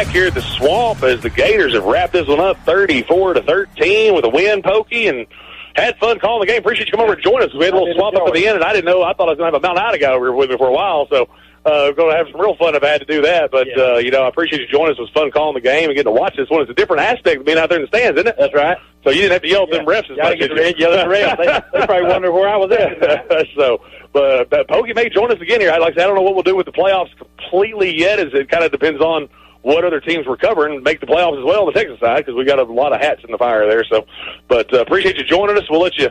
back here at the Swamp as the Gators have wrapped this one up 34-13 with a win, Pokey, and had fun calling the game. Appreciate you coming over and joining us. We had a little swamp up at the end, and I didn't know. I thought I was going to have a Mount Ida guy over here with me for a while, so going to have some real fun if I had to do that. But, I appreciate you joining us. It was fun calling the game and getting to watch this one. It's a different aspect of being out there in the stands, isn't it? That's right. So you didn't have to yell at them refs as much. Yell at the refs. They probably wonder where I was at. But Pokey may join us again here. Like I said, I don't know what we'll do with the playoffs completely yet, as it kind of depends on what other teams we're covering make the playoffs as well on the Texas side, because we got a lot of hats in the fire there. So, but appreciate you joining us. We'll let you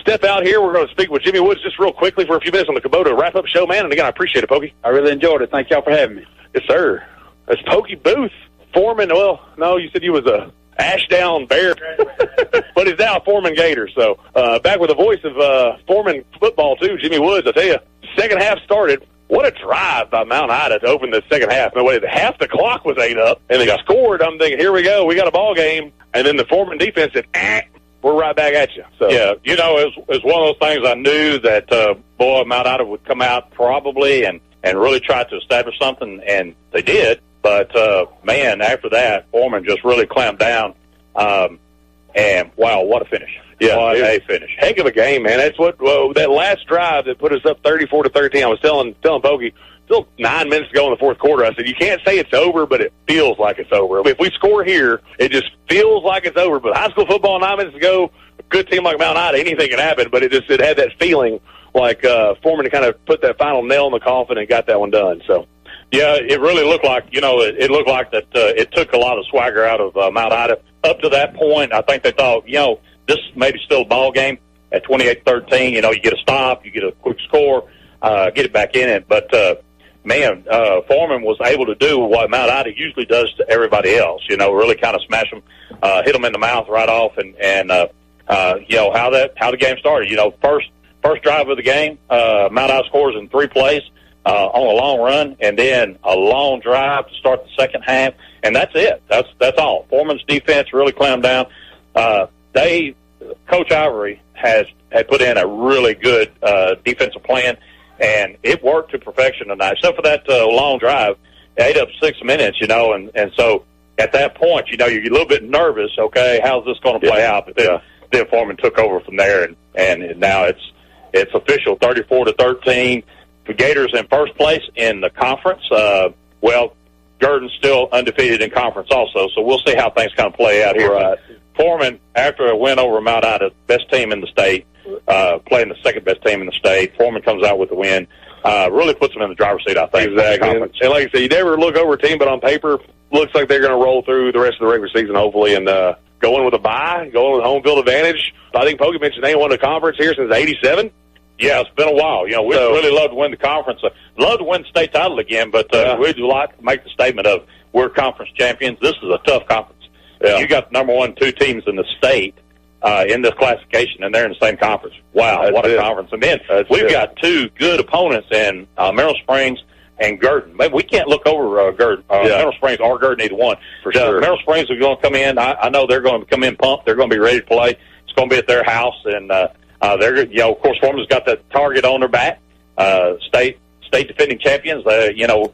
step out here. We're going to speak with Jimmy Woods just real quickly for a few minutes on the Kubota wrap-up show, man. And again, I appreciate it, Pokey. I really enjoyed it. Thank y'all for having me. Yes, sir. That's Pokey Booth, Foreman. Well, no, you said you was a Ashdown Bear, but he's now a Foreman Gator. So back with the voice of Foreman football, too, Jimmy Woods. I tell you, second half started. What a drive by Mount Ida to open the second half. No way, half the clock was ate up, and they got scored. I'm thinking, here we go. We got a ball game. And then the Foreman defense said, we're right back at you. So, yeah, it was one of those things I knew that, Mount Ida would come out probably and really try to establish something, and they did. But, man, after that, Foreman just really clamped down. And, wow, what a finish. Yeah, what a finish. Heck of a game, man. That's what that last drive that put us up 34-13. I was telling Pokey, still 9 minutes to go in the fourth quarter. I said, you can't say it's over, but it feels like it's over. If we score here, it just feels like it's over. But high school football 9 minutes ago, a good team like Mount Ida, anything can happen. But it had that feeling like Foreman to kind of put that final nail in the coffin and got that one done. So. Yeah, it really looked like, it looked like that it took a lot of swagger out of Mount Ida. Up to that point, I think they thought, this may be still a ball game at 28-13. You get a stop, you get a quick score, get it back in it. But, Foreman was able to do what Mount Ida usually does to everybody else, really kind of smash them, hit them in the mouth right off. And how the game started. First drive of the game, Mount Ida scores in 3 plays. On a long run, and then a long drive to start the second half, and that's it. That's all. Foreman's defense really clamped down. Coach Ivory had put in a really good defensive plan, and it worked to perfection tonight. Except for that long drive, it ate up 6 minutes, and so at that point, you're a little bit nervous. Okay, how's this going to play out? But then Foreman took over from there, and now it's official, 34-13. The Gators in first place in the conference. Gurdon's still undefeated in conference also, so we'll see how things kind of play out here. Right. Foreman, after a win over Mount Ida, best team in the state, playing the second best team in the state. Foreman comes out with the win. Really puts them in the driver's seat, I think. Exactly. And like I said, you never look over a team, but on paper, looks like they're going to roll through the rest of the regular season, hopefully, and go in with a bye, go in with home field advantage. I think Pokey mentioned they ain't won a conference here since '87. Yeah, it's been a while. We'd really love to win the conference. Love to win the state title again, but we'd like to make the statement of we're conference champions. This is a tough conference. Yeah. You got the number 1, 2 teams in the state in this classification, and they're in the same conference. Wow, what a conference. And then we've got 2 good opponents in Mineral Springs and Gurdon. Maybe we can't look over Gurdon, Mineral Springs or Gurdon, either one. For sure. Mineral Springs are going to come in. I know they're going to come in pumped. They're going to be ready to play. It's going to be at their house, and of course, Foreman's got that target on their back. State defending champions. Mineral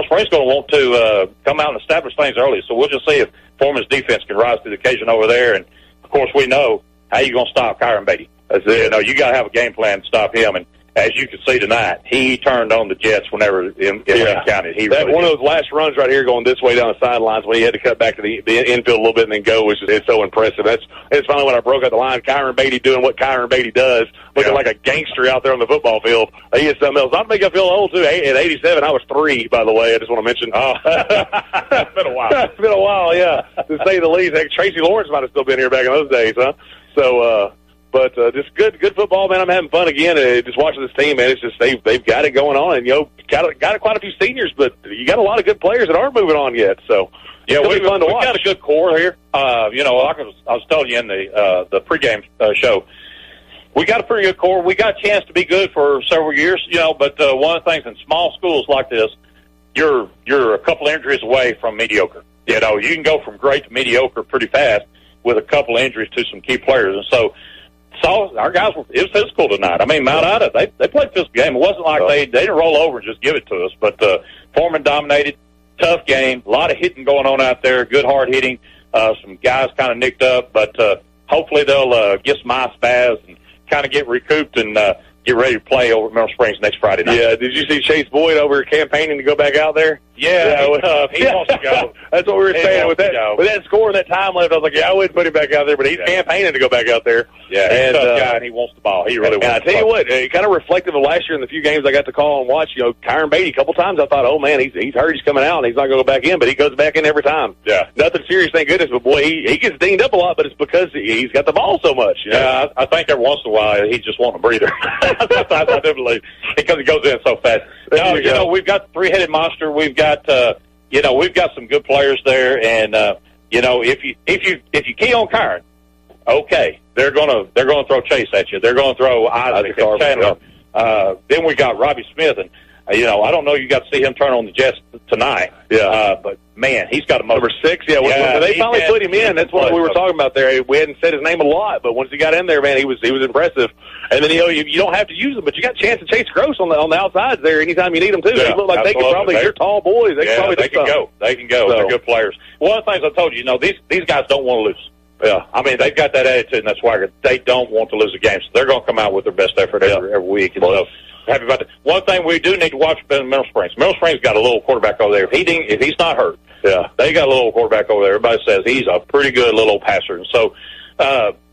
Springs going to want to come out and establish things early. So we'll just see if Foreman's defense can rise to the occasion over there. And of course, we know how you going to stop Kyron Beatty. That's it. You got to have a game plan to stop him. And as you can see tonight, he turned on the Jets whenever in Lincoln County. One of those last runs right here going this way down the sidelines when he had to cut back to the infield a little bit and then go, which is so impressive. It's finally when I broke out the line. Kyron Beatty doing what Kyron Beatty does, looking like a gangster out there on the football field. He is something else. I'd make you feel old, too. At 87, I was 3, by the way. I just want to mention. It's been a while. It's been a while, yeah, to say the least. Heck, Tracy Lawrence might have still been here back in those days, huh? So, but just good football, man. I'm having fun again. Just watching this team, man. It's just they've got it going on, and got quite a few seniors, but you got a lot of good players that aren't moving on yet. So yeah, we've got a good core here. Like I was telling you in the pregame show, we got a pretty good core. We got a chance to be good for several years, But one of the things in small schools like this, you're a couple injuries away from mediocre. You can go from great to mediocre pretty fast with a couple injuries to some key players, and so our guys it was physical tonight. I mean, Mount Ida, they played a physical game. It wasn't like they didn't roll over and just give it to us, but Foreman dominated. tough game, a lot of hitting going on out there, good hard hitting. Some guys kind of nicked up, but hopefully they'll get some ice baths and kind of get recouped and get ready to play over at Mineral Springs next Friday night. Yeah, did you see Chase Boyd over campaigning to go back out there? Yeah, he wants to go. That's what we were saying with that score and that time left. I was like, yeah, I wouldn't put him back out there, but he's campaigning to go back out there. Yeah, he's a tough guy, and he wants the ball. He really wants I tell you what, it kind of reflective of last year in the few games I got to call and watch. Kyron Beatty, a couple times I thought, oh, man, he's hurt, he's coming out, and he's not going to go back in, but he goes back in every time. Yeah. Nothing serious, thank goodness, but, boy, he gets dinged up a lot, but it's because he's got the ball so much. Yeah, I think every once in a while he's just wanting a breather. I do believe, because he goes in so fast. No, we've got the three-headed monster. We've got we've got some good players there, and if you key on Kyron, okay, they're gonna throw Chase at you. They're gonna throw Isaac and Chandler. Then we got Robbie Smith, and I don't know, you got to see him turn on the Jets tonight. Yeah. But man, he's got a motor. Number 6. Yeah. When they finally put him in, that's what we were talking about there. We hadn't said his name a lot, but once he got in there, man, he was impressive. And then you don't have to use him, but you got a chance to chase Gross on the outsides there anytime you need them too. Yeah, they look like they could probably. They're tall boys. They can go. They can go. So, they're good players. One of the things I told you, these guys don't want to lose. Yeah, I mean, they've got that attitude and that swagger. They don't want to lose a game, so they're going to come out with their best effort every week. And so, happy about that. One thing we do need to watch in Mineral Springs. Mineral Springs got a little quarterback over there. If he's not hurt, they got a little quarterback over there. Everybody says he's a pretty good little passer. And so,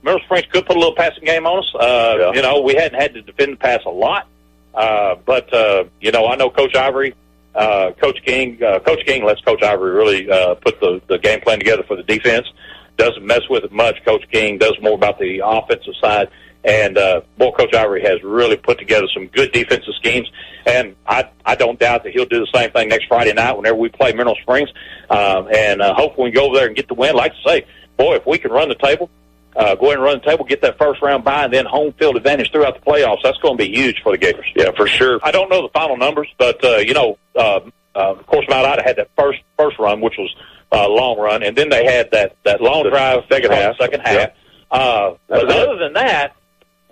Mineral Springs could put a little passing game on us. We hadn't had to defend the pass a lot. But I know Coach Ivory, Coach King lets Coach Ivory really put the game plan together for the defense. Doesn't mess with it much. Coach King does more about the offensive side. And, Coach Ivory has really put together some good defensive schemes. And I don't doubt that he'll do the same thing next Friday night whenever we play Mineral Springs. Hopefully we can go over there and get the win. Like I say, boy, if we can run the table, go ahead and run the table, get that first round bye, and then home field advantage throughout the playoffs, that's going to be huge for the Gators. Yeah, for sure. I don't know the final numbers, but, of course, Mount Ida had that first run, which was a long run, and then they had that long drive second half. But other than that,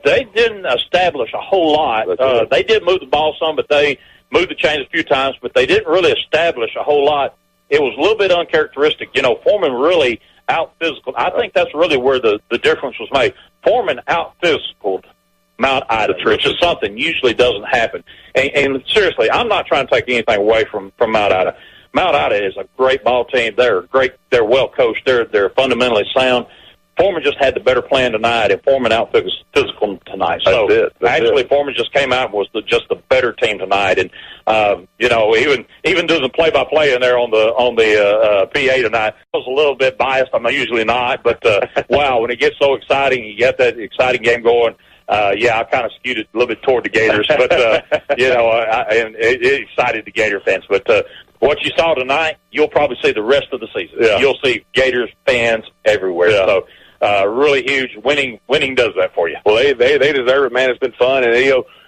they didn't establish a whole lot. They did move the ball some, but they moved the chains a few times, but they didn't really establish a whole lot. It was a little bit uncharacteristic. Foreman really out-physical. I think that's really where the difference was made. Foreman out-physicaled Mount Ida, which is something usually doesn't happen. And seriously, I'm not trying to take anything away from Mount Ida. Mount Ida is a great ball team. They're great. They're well coached. They're fundamentally sound. Foreman just had the better plan tonight, and Foreman out-physical tonight. So actually, Foreman just came out and was just the better team tonight. And even doing the play-by-play in there on the PA tonight, I was a little bit biased. I'm usually not, but wow, when it gets so exciting, you get that exciting game going. I kind of skewed it a little bit toward the Gators, but it excited the Gator fans. But what you saw tonight, you'll probably see the rest of the season. Yeah. You'll see Gators fans everywhere. Yeah. So really huge. Winning does that for you. Well, they deserve it, man. It's been fun, and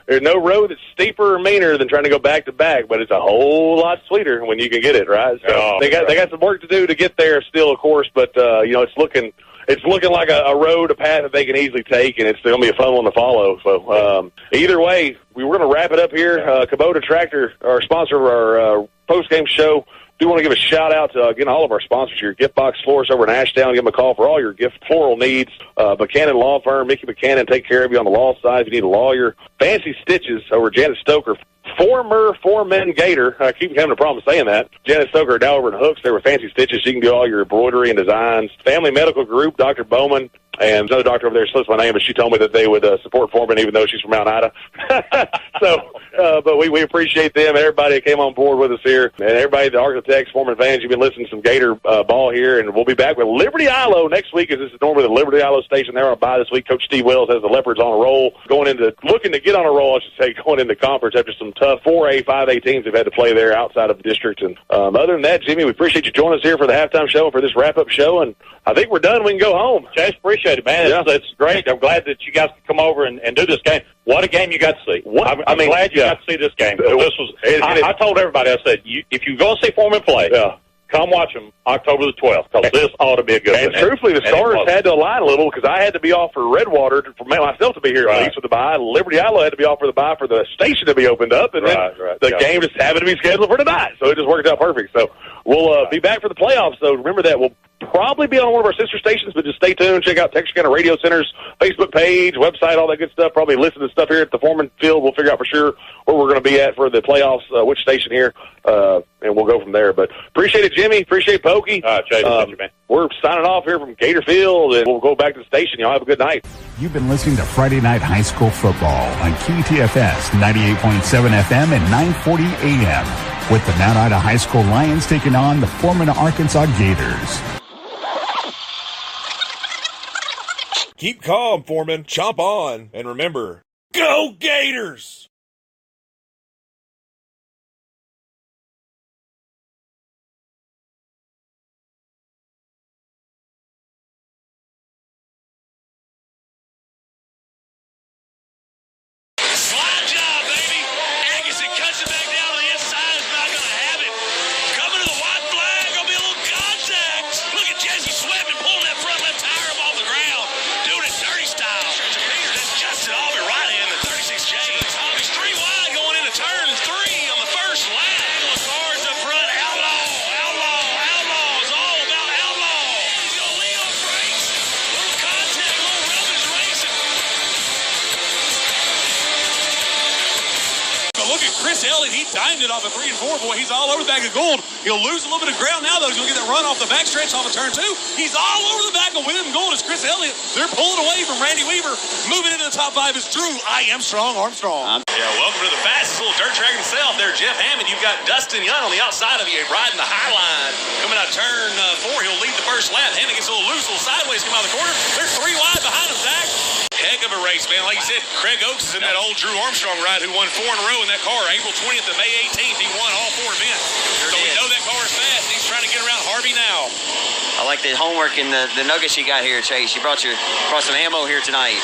there's no road that's steeper or meaner than trying to go back to back, but it's a whole lot sweeter when you can get it right. So they got some work to do to get there still, of course, but it's looking like a road, a path that they can easily take, and it's going to be a fun one to follow. So either way, we were going to wrap it up here. Kubota Tractor, our sponsor of our post-game show. Do want to give a shout-out to, again, all of our sponsors, your Gift Box Florist over in Ashdown. Give them a call for all your gift floral needs. Buchanan Law Firm, Mickey Buchanan, take care of you on the law side if you need a lawyer. Fancy Stitches over Janet Stoker. Former FOREMAN Gator. I keep having a problem saying that. Janet Stoker now over in Hooks. They were Fancy Stitches. You can do all your embroidery and designs. Family Medical Group, Dr. Bowman. And another doctor over there slips my name, but she told me that they would support Foreman even though she's from Mount Ida. But we appreciate them and everybody that came on board with us here. And everybody, the Architects, Foreman fans, you've been listening to some Gator ball here. And we'll be back with Liberty ILO next week, as this is normally the Liberty ILO station. They're on a bye this week. Coach Steve Wells has the Leopards on a roll, looking to get on a roll, I should say, going into conference after some tough 4A, 5A teams have had to play there outside of the district. And other than that, Jimmy, we appreciate you joining us here for the halftime show and for this wrap-up show. And I think we're done. We can go home. Chase, appreciate it, man. Yeah. It's great. I'm glad that you guys could come over and do this game. What a game you got to see. I'm glad you got to see this game. I told everybody, I said, if you're going to see Foreman play, come watch them October the 12th, because this ought to be a good one. And truthfully, the Stars had to align a little because I had to be off for Redwater for myself to be here at least with the bye. Liberty Iowa had to be off for the bye for the station to be opened up, and then the game just happened to be scheduled for tonight, so it just worked out perfect. So we'll be back for the playoffs. So remember that we'll probably be on one of our sister stations, but just stay tuned. Check out Texarkana Radio Center's Facebook page, website, all that good stuff. Probably listen to stuff here at the Foreman Field. We'll figure out for sure where we're going to be at for the playoffs, which station here, and we'll go from there. But appreciate it, Jimmy. Appreciate Pokey. Chase, man. We're signing off here from Gator Field, and we'll go back to the station. Y'all have a good night. You've been listening to Friday Night High School Football on KTFS 98.7 FM and 940 AM, with the Mount Ida High School Lions taking on the Foreman, Arkansas Gators. Keep calm, Foreman. Chomp on. And remember, go Gators! Slide job, baby. Agassiz cuts it back down to the inside. Is not going to have it. Coming to the white flag. Going to be a little contact. Look at Jesse Sweatman pulling that front left tire up off the ground. Doing it dirty style. Peters has adjusted off it right in the 36J. He's 3 wide going into turn 3 on the first lap. Cars up front. Outlaw. It's all about Outlaw. He's going to lead on brakes. Little contact. Little rubbish racing. But look at Chris Elliott. He timed it off of 3 and 4. Boy, he's all over the bag of gold. He'll lose a little bit of ground now, though. He's going to get that run off the backstretch off of turn 2. He's all over the back of William Gold. It's Chris Elliott. They're pulling away from Randy Weaver. Moving into the top 5 is Drew Armstrong. Yeah, welcome to the fastest little dirt track himself there, Jeff Hammond. You've got Dustin Young on the outside of you, riding the high line. Coming out turn 4, he'll lead the first lap. Hammond gets a little loose, a little sideways, come out of the corner. They're 3 wide behind him, Zach. Heck of a race, man. Like you said, Craig Oaks is in that old Drew Armstrong ride who won 4 in a row in that car. April 20th and May 18th, he won all 4 events. So we know that car is fast. He's trying to get around Harvey now. I like the homework and the nuggets you got here, Chase. You brought some ammo here tonight.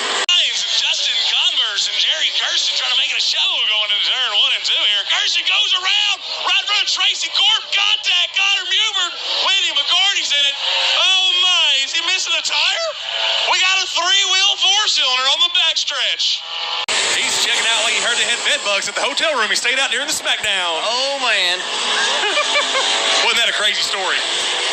Justin Converse and Jerry Gerson trying to make it a show going into turn 1 and 2 here. Gerson goes around, right in front of Tracy Corp. Contact, Connor Mubert. William McCarty's in it. Oh my, is he missing a tire? We got a 3-wheel 4-cylinder on the backstretch. He's checking out like he heard they had bed bugs at the hotel room. He stayed out during the SmackDown. Oh, man. Wasn't that a crazy story?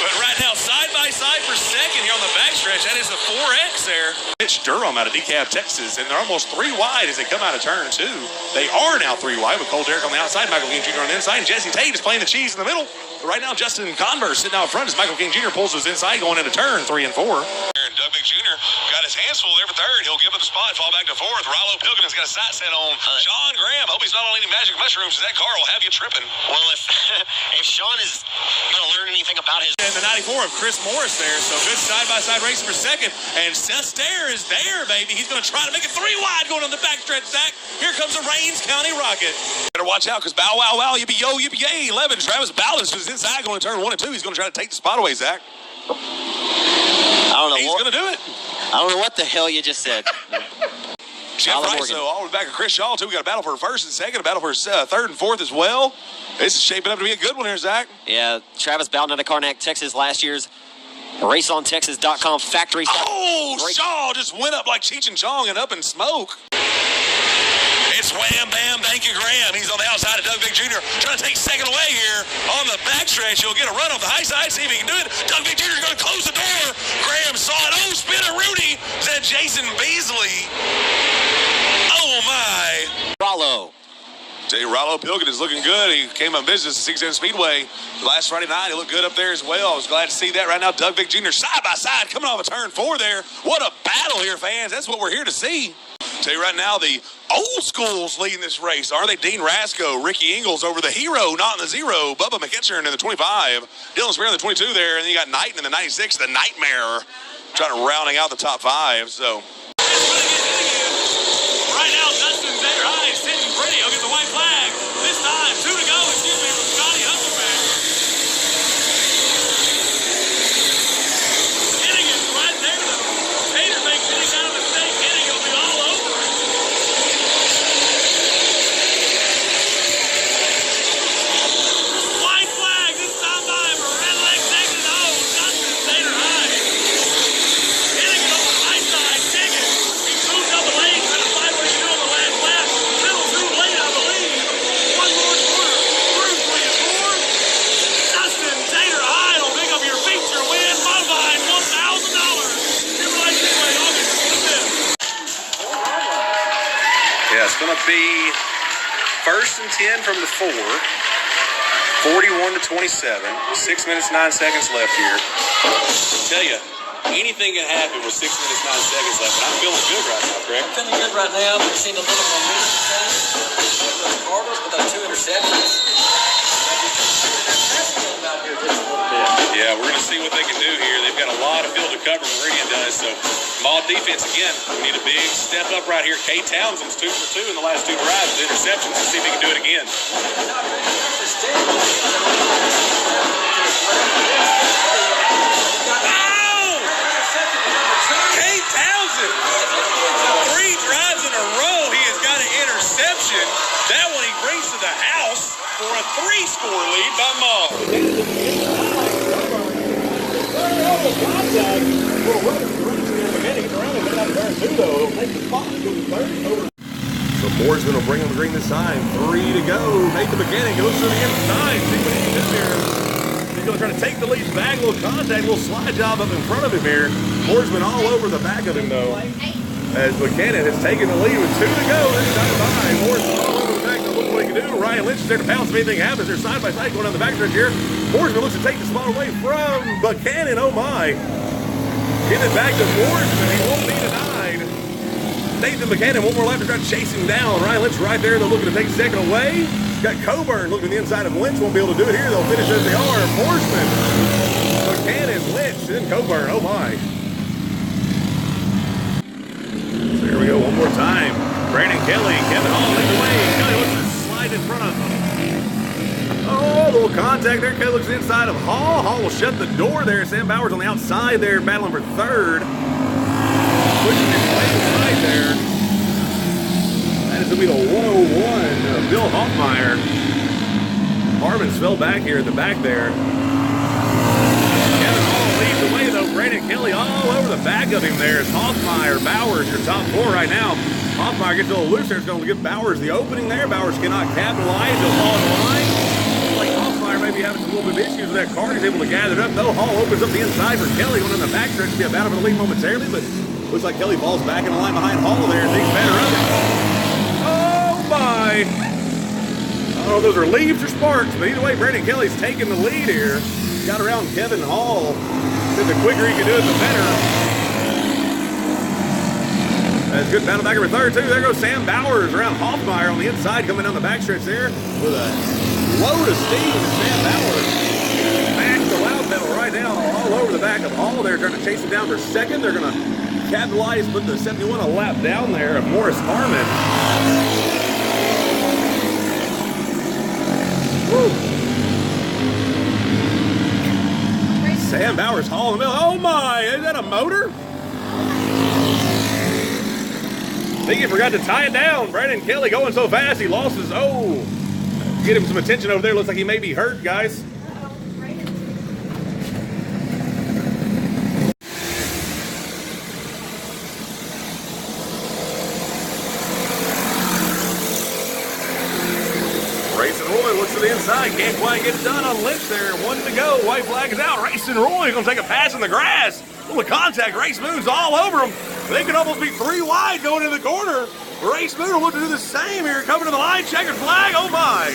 But right now, side by side for second here on the backstretch. That is a 4X there. Mitch Durham out of DeKalb, Texas, and they're almost 3 wide as they come out of turn 2. They are now 3 wide with Cole Derrick on the outside, Michael King Jr. on the inside, and Jesse Tate is playing the cheese in the middle. But right now, Justin Converse sitting out front as Michael King Jr. pulls us inside going into turn 3 and 4. And Doug Big Jr. got his hands full there for third. He'll give up the spot, fall back to 4th. Rollo Pilkington's got a sight set on Sean Graham. Hope he's not on any magic mushrooms, because that car will have you tripping. Well, if Sean is going to learn anything about his... And the 94 of Chris Morris there, so good side-by-side racing for second. And Seth Stair is there, baby. He's going to try to make it 3 wide going on the backstretch, Zach. Here comes the Rains County Rocket. Better watch out, because bow, wow, wow, yippee-yo, yippee-yay, 11. Travis Ballard is inside going to turn 1 and 2. He's going to try to take the spot away, Zach. I don't know. He's going to do it. I don't know what the hell you just said. Jeff Rice, so all the way back of Chris Shaw, too. We got a battle for first and second, a battle for third and fourth as well. This is shaping up to be a good one here, Zach. Yeah, Travis Bowden out of Karnak, Texas, last year's RaceOnTexas.com factory. Oh, Shaw just went up like Cheech and Chong and up in smoke. It's Wham Bam Thank You Graham. He's on the outside of Doug Big Jr. trying to take second away here on the backstretch. He'll get a run off the high side, see if he can do it. Doug Big Jr. is going to close the door. Graham saw it. Oh, spin a Rudy. Is that Jason Beasley? Oh, my. Rollo. Rollo Pilkington is looking good. He came on business at 610 Speedway last Friday night. He looked good up there as well. I was glad to see that. Right now, Doug Big Jr. side by side coming off a turn 4 there. What a battle here, fans. That's what we're here to see. Tell you right now, the old school's leading this race. Are they? Dean Rasco, Ricky Ingles over the hero, not in the 0. Bubba McEachern in the 25. Dylan Spear in the 22 there. And then you got Knighton in the 96, the Nightmare, trying to rounding out the top 5. So. Right now, Dustin's there. High, sitting pretty. He'll get the white flag. This time, 2 to go. Excuse me, from Scotty Huckelbeck. Hitting is right there. The Tater makes any kind of mistake. Hitting, he'll be all over it. White flag this time by for Red It's going to be 1st and 10 from the 4. 41-27. 6 minutes, 9 seconds left here. I tell you, anything can happen with 6 minutes, 9 seconds left, but I'm feeling good right now, Greg. I'm feeling good right now. We've seen a little momentum change with those Cardinals with those 2 interceptions. Yeah, we're going to see what they can do here. They've got a lot of field to cover, Meridian does. So, Maul defense, again, we need a big step up right here. Kay Townsend's 2 for 2 in the last 2 drives with interceptions. Let's see if he can do it again. Kay Townsend! 3 drives in a row, he has got an interception. That one he brings to the house for a 3-score lead by Maul. So Moore's going to bring him the green this time. 3 to go. Nathan McKinnon goes to the inside. See what he can do here. He's going to try to take the lead back. A little contact, a little slide job up in front of him here. Moore's been all over the back of him, though. As McKinnon has taken the lead with 2 to go. This time by Moore's been all over the back. Now look what he can do. Ryan Lynch is there to pounce if anything happens. They're side by side going down the backstretch here. Moore's looks to take the spot away from Buchanan. Oh, my. Get it back to Moore's, he won't be denied. Nathan Buchanan, one more left to try to chase him down. Ryan Lynch right there. They're looking to take a second away. Got Coburn looking to the inside of Lynch. Won't be able to do it here. They'll finish as they are. Forsman, Buchanan, Lynch, and Coburn. Oh, my. So here we go one more time. Brandon Kelly, Kevin Hall leads the way. Kelly looks to slide in front of him. Oh, a little contact there. Kelly looks inside of Hall. Hall will shut the door there. Sam Bowers on the outside there, battling for 3rd. Pushing his way inside there. That is going to be the 101, Bill Hoffmeyer. Harmon's fell back here at the back there. Kevin Hall leads the way, though. Brandon Kelly all over the back of him there. It's Hoffmeyer, Bowers, your top 4 right now. Hoffmeyer gets a little loose there. It's going to give Bowers the opening there. Bowers cannot capitalize. He'll fall in the line. Looks like Hoffmeyer may be having some little bit of issues with that car. He's able to gather it up. No, Hall opens up the inside for Kelly. Going in the backstretch to be a battle for the lead momentarily, but looks like Kelly falls back in the line behind Hall there and thinks better of it. Oh, my. I don't know if those are leaves or sparks, but either way, Brandon Kelly's taking the lead here. Got around Kevin Hall. Said the quicker he can do it, the better. That's a good battle back over 3rd, too. There goes Sam Bowers around Hoffmeyer on the inside, coming down the backstretch there with a load of steam. Sam Bowers back the loud pedal right now, all over the back of Hall there, trying to chase him down for 2nd. They're going to capitalize, put the 71 a lap down there of Morris Harmon. Woo. Sam Bowers, Hall in the middle. Oh, my. Is that a motor? I think he forgot to tie it down. Brandon Kelly going so fast, he lost his Get him some attention over there. Looks like he may be hurt, guys. Racing Roy looks to the inside. Can't quite get it done on Lynch there. 1 to go. White flag is out. Racing Roy going to take a pass in the grass. Well, the contact. Race moves all over him. They could almost be 3 wide going in the corner. Race Moon will look to do the same here. Coming to the line. Checkered flag. Oh, my.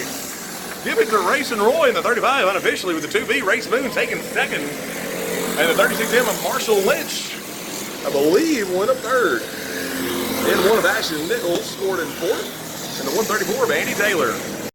Give it to Racing Roy in the 35 unofficially with the 2B. Race Moon taking 2nd. And the 36M of Marshall Lynch, I believe, went up 3rd. And one of Ashton Nichols scored in 4th. And the 134 of Andy Taylor.